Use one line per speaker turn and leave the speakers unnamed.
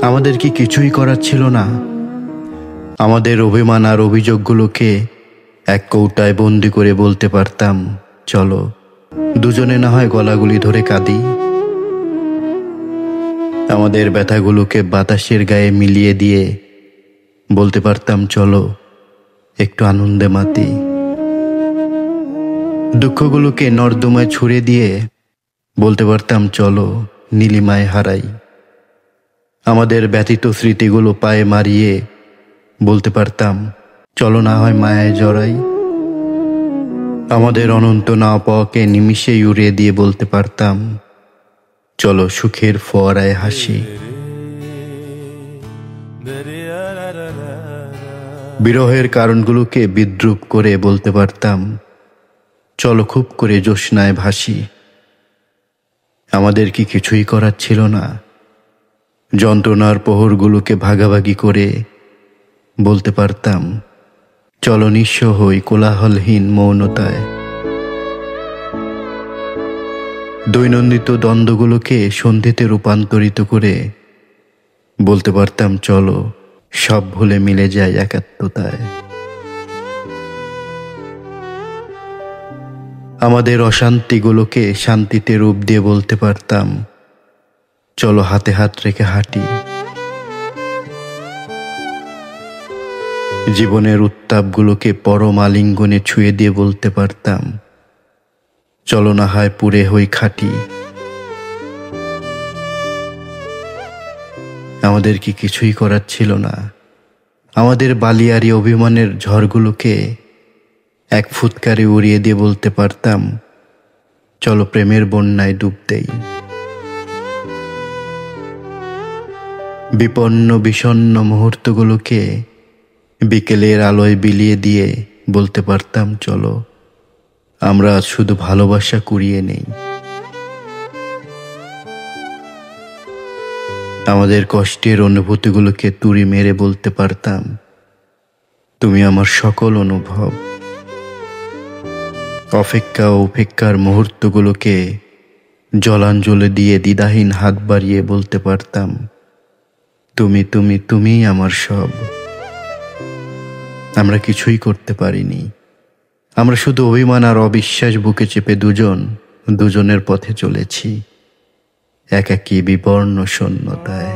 আমাদের কি কিছুই করার ছিল না? আমাদের অভিমান আর অভিযোগগুলোকে এক কৌটায় বন্দি করে বলতে পারতাম, চলো দুজনে না হয় গলাগুলি ধরে কাঁদি। আমাদের ব্যথাগুলোকে বাতাসের গায়ে মিলিয়ে দিয়ে বলতে পারতাম, চলো একটু আনন্দে মাতি। দুঃখগুলোকে নর্দমায় ছুড়ে দিয়ে বলতে পারতাম, চলো নীলিমায় হারাই। আমাদের ব্যতীত স্মৃতিগুলো পায়ে মারিয়ে বলতে পারতাম, চলো না হয় মায়ায় জড়াই। আমাদের অনন্ত না পাওয়াকে নিমিষেই উড়িয়ে দিয়ে বলতে পারতাম, চলো সুখের ফোয়ারায় হাসি। বিরহের কারণগুলোকে বিদ্রূপ করে বলতে পারতাম, চলো খুব করে জ্যোৎস্নায় ভাসি। আমাদের কি কিছুই করার ছিল না? যন্ত্রণার প্রহরগুলোকে ভাগাভাগি করে বলতে পারতাম, চলো নিঃস্ব হই কোলাহলহীন মৌনতায়। দৈনন্দিত দ্বন্দ্বগুলোকে সন্ধিতে রূপান্তরিত করে বলতে পারতাম, চলো সব ভুলে মিলে যায় একাত্মতায়। আমাদের অশান্তিগুলোকে শান্তিতে রূপ দিয়ে বলতে পারতাম, চলো হাতে হাত রেখে হাঁটি। জীবনের উত্তাপগুলোকে পরম আলিঙ্গনে ছুঁয়ে দিয়ে বলতে পারতাম, চলো না হয় পুড়ে হই খাঁটি। আমাদের কি কিছুই করার ছিল না? আমাদের বালিয়ারি অভিমানের ঝড়গুলোকে এক ফুৎকারে উড়িয়ে দিয়ে বলতে পারতাম, চলো প্রেমের বন্যায় ডুব দেই। বিপন্ন বিষণ্ণ মুহূর্তগুলোকে বিকেলের আলোয় বিলিয়ে দিয়ে বলতে পারতাম, চলো আমরা শুধু ভালোবাসা কুড়িয়ে নেই। আমাদের কষ্টের অনুভূতিগুলোকে তুড়ি মেরে বলতে পারতাম, তুমি আমার সকল অনুভব। অপেক্ষা ও উপেক্ষার মুহূর্তগুলোকে জলাঞ্জলি দিয়ে দ্বিধাহীন হাত বাড়িয়ে বলতে পারতাম, তুমি তুমি তুমিই আমার সব। আমরা কিছুই করতে পারিনি। আমরা শুধু অভিমান আর অবিশ্বাস বুকে চেপে দুজনের পথে চলেছি, একাকী বিবর্ণ শূন্যতায়।